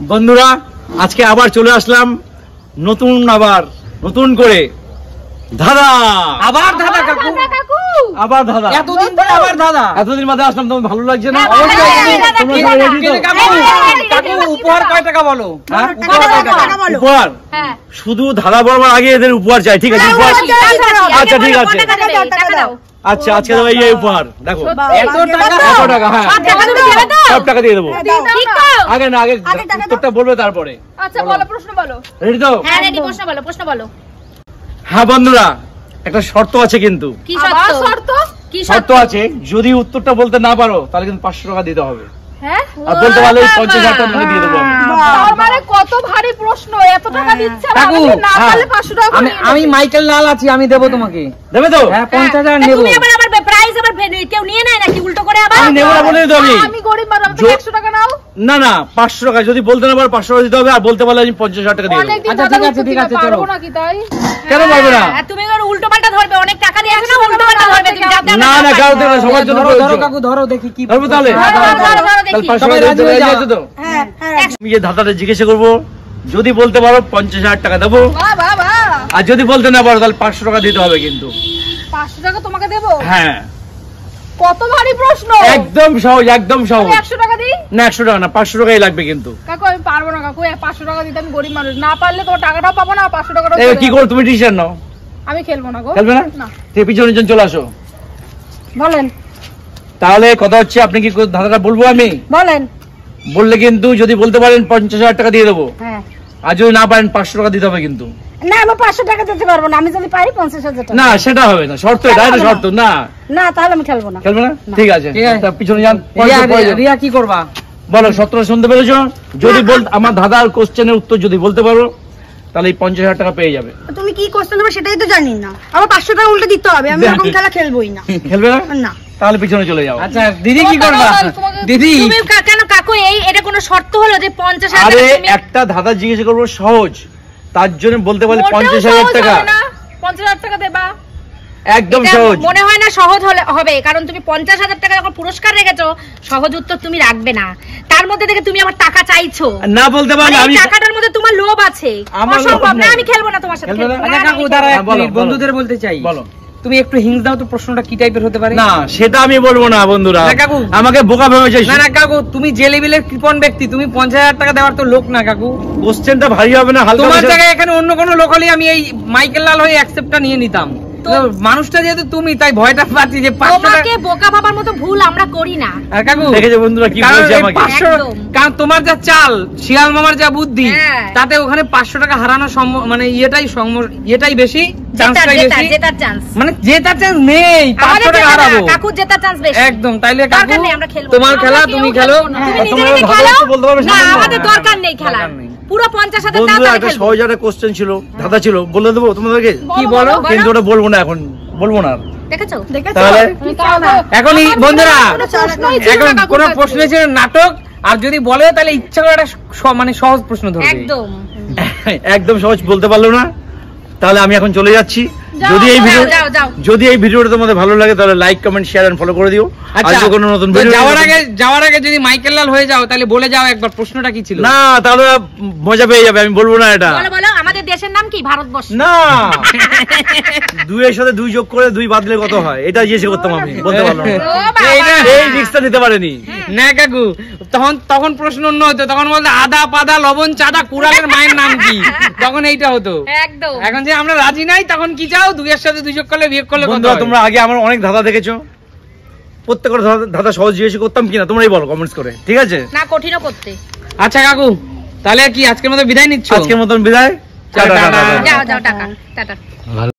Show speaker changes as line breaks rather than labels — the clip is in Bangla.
বন্ধুরা আজকে আবার চলে আসলাম নতুন করে দাদা
আবার দাদা কাকু
আবার দাদা
এতদিন পরে আবার দাদা
এতদিন বাদে আসলাম, তোমার ভালো লাগছে না?
কাকু উপহার কয় টাকা বলো?
উপহার শুধু দাদা বলবার আগে এদের উপহার চাই, ঠিক আছে? আচ্ছা ঠিক আছে, আচ্ছা আজকে দেবো এই উপহার। দেখো 100 টাকা, হ্যাঁ সব টাকা দিয়ে দেবো। আগে না, আগে উত্তরটা বলবে তারপরে।
আচ্ছা বলো, প্রশ্ন বলো।
রেডি তো?
হ্যাঁ রেডি, প্রশ্ন বলো।
হ্যাঁ বন্ধুরা, একটা শর্ত আছে কিন্তু।
কি শর্ত? কি
শর্ত আছে, যদি উত্তরটা বলতে না পারো তাহলে কিন্তু 500 টাকা দিতে হবে।
হ্যাঁ,
আর বলতে পারলে 50,000 টাকা দিয়ে দেবো।
মানে কত ভারী প্রশ্ন, এত টাকা দিচ্ছে
কাকু,
না পারলে 500 টাকা।
আমি মাইকেল লাল আছি, আমি দেবো তোমাকে।
দেবে তো?
হ্যাঁ 50,000 নেব।
তুমি আবার প্রাইজ আবার কেউ নিয়ে নেয় নাকি উল্টো করে? আবার
আমি নেব না বলে তো
আমি গরিব মানুষ, আমি 100 টাকা নাও।
না 500 টাকা, যদি বলতে না পারো 500 টাকা দিতে হবে, আর বলতে পারলে আমি 50,000 টাকা দিয়ে দেবো।
আচ্ছা ঠিক আছে চলো।
পারবো নাকি তাই?
কেন পারবে না?
তুমি উল্টো পাল্টা ধরবে, অনেক টাকা দিয়েছো না, উল্টো পাল্টা ধরবে তুমি।
না কারো দেবে, সবার জন্য
ধরো কাকু, ধরো দেখি কি
ধরবো তাহলে।
ধরো
সবাই রাজি হয়ে যাও তো?
হ্যাঁ
আমি যে ধাঁধাটা জিজ্ঞাসা করবো, যদি বলতে পারো 50,000 টাকা দেবো, আর যদি বলতে না পারো তাহলে 500 টাকা দিতে হবে কিন্তু।
500 টাকা তোমাকে দেবো?
হ্যাঁ
কত ভারী প্রশ্ন।
একদম সহজ, একদম সহজ।
100 টাকা দিই?
না 100 টাকা না, 500 টাকাই লাগবে কিন্তু।
কাকু আমি পারবো না কাকু, 500 টাকা দিতে আমি গরিব মানুষ, না পারলে তোমার টাকাটাও পাবো না, 500 টাকাটাও
এই কি করো তুমি, ডিসিশন নাও।
আমি খেলবো না গো।
খেলবে না? ঠিক পিছনে চলে আসো।
বলেন
তাহলে কথা হচ্ছে, আপনি কি ধাঁধাটা বলবো আমি?
বলেন।
বললে কিন্তু যদি বলতে পারেন 50,000 টাকা দিয়ে দেবো,
হ্যাঁ
আর যদি না পারেন 500 টাকা দিতে হবে কিন্তু।
না আমি 500 টাকা দিতে পারবো না, আমি যদি পারি 50,000 টাকা।
না সেটা হবে না, শর্ত এটা, এটা শর্ত না।
না তাহলে আমি খেলবো না।
খেলবে না? ঠিক আছে, তা পিছনে যান।
রিয়া কি করবা
বলো, 17 শুনতে পেরেছো? যদি আমার দাদার কোশ্চেনের উত্তর যদি বলতে পারো তাহলে এই 50,000 টাকা পেয়ে যাবে।
তুমি কি কোশ্চেন হবে সেটাই তো জানি না, আবার 500 টাকা উল্টে দিতে হবে। আমি এরকম খেলা খেলবোই না।
খেলবে না?
না
তাহলে পিছনে চলে যাও।
আচ্ছা দিদি কি করবা? দিদি
তুমি কেন কাকু, এটা কোনো শর্ত হলো যে 50,000
আরে
টাকা?
একটা ধাঁধা জিজ্ঞাসা করবো সহজ, তার জন্য বলতে পারলে 50,000 টাকা।
50,000 টাকা দেবা?
একদম সহজ।
মনে হয় না সহজ হবে, কারণ তুমি 50,000 টাকা যখন পুরস্কার রেখেছো, সহজ উত্তর তুমি রাখবে না। তার মধ্যে থেকে তুমি আমার টাকা চাইছো।
না বলতে পারলে আমি
টাকাটার মধ্যে তোমার লোভ আছে।
আমার লোভ
অসম্ভব না,
নেই।
আমি খেলবো না তোমার সাথে।
খেলবে না?
আচ্ছা কাকু দাঁড়া, এক
বলো,
মিনিট,
বলো।
বন্ধুদের বলতে চাই।
বলো।
তুমি একটু হিংস দাও তো, প্রশ্নটা কি টাইপের হতে পারে?
না সেটা আমি বলবো না বন্ধুরা,
না, কাকু।
আমাকে বোকা ভেবেছে।
না কাকু, তুমি যে লেভেলের কৃপণ ব্যক্তি, তুমি 50,000 টাকা দেওয়ার তো লোক না কাকু।
কোশ্চেনটা ভারী হবে না? হালকা
তোমার
বিষয়।
জায়গায় এখানে অন্য কোনো লোক হলে আমি এই মাইকেল লাল হয়ে অ্যাকসেপ্টটা নিয়ে নিতাম। মানুষটা যেহেতু তুমি, তাই ভয়টা পাচ্ছি যে 500 টাকা।
তোমাকে বোকা ভাবার মতো ভুল আমরা করি না।
আর কাকু
দেখেছো বন্ধুরা কি বলছে আমাকে?
কারণ তোমার যা চাল, শিয়াল মামার যা বুদ্ধি,
হ্যাঁ।
তাতে ওখানে 500 টাকা হারানো মানে এটাই বেশি, চান্সটাই বেশি।
জেতার চান্স
মানে জেতার চান্স নেই, 500 টাকা হারাবো।
কাকু জেতার চান্স বেশি।
একদম। তাইলে
দরকার
কাকু
নেই, আমরা খেলবো।
তোমার খেলা,
আমরা
তুমি
কেউ
খেলো।
খেলবো না। তুমি নিজে
তোমার
নিজে
ভালো
খেলো।
তো বলতে পারবে
না
সামনে।
আমাদের দরকার নেই খেলা।
দরকার নেই।
পুরো 50,000 টাকা
বন্ধুরা একটা
খেলবো।
সহজ একটা কোশ্চেন ছিল, ধাঁধা ছিল, বলে দেবো তোমাদেরকে?
কি বলো?
কিন্তু ওটা বলবো না এখন, বলবো না।
দেখেছো?
তাহলে
এখনই বন্ধুরা, এখন
এখন
কোন প্রশ্ন ছিল নাটক, আর যদি বলে তাহলে ইচ্ছা করে একটা মানে সহজ প্রশ্ন ধরবে।
একদম
একদম সহজ বলতে পারলো না, তাহলে আমি এখন চলে যাচ্ছি।
যাও,
যদি এই
যাও,
ভিডিও
যাও, যাও।
যদি এই ভিডিওটা তোমাদের ভালো লাগে তাহলে like comment share and follow করে দিও।
আচ্ছা,
আজকে কোনো নতুন
তো
ভিডিও
যাওয়ার আগে যদি মাইকেল লাল হয়ে যাও তাহলে বলে যাও একবার প্রশ্নটা কি ছিল।
না তাহলে মজা পেয়ে যাবে, আমি বলবো না এটা।
বলো আমাদের দেশের নাম কি? ভারতবর্ষ।
না দুইয়ের সাথে দুই যোগ করে দুই বাদ দিলে কত হয়, এটা জিজ্ঞেস করতাম, আমি বলতে পারলাম না।
ও বাবা।
এই রিস্কটা নিতে পারেনি।
না কাকু, তখন প্রশ্ন অন্য হতো, তখন বলতো আদা পাদা লবণ চাঁদা কুড়ালের মায়ের নাম কি, তখন এইটা হতো।
একদম।
এখন যে আমরা রাজি নাই, তখন কি চাও? দুইয়ের সাথে দুই যোগ করলে বিয়োগ করলে কত
বন্ধুরা
হয়?
তোমরা আগে আমার অনেক ধাঁধা দেখেছো, প্রত্যেকটা ধাঁধা সহজ জিজ্ঞেস করতাম কিনা তোমরাই বলো কমেন্টস করে, ঠিক আছে?
না কঠিনও করতে।
আচ্ছা কাকু, তাহলে কি আজকের মতো বিদায় নিচ্ছ?
আজকের মতন বিদায়।
টাটা।
যাও টাটা টাটা।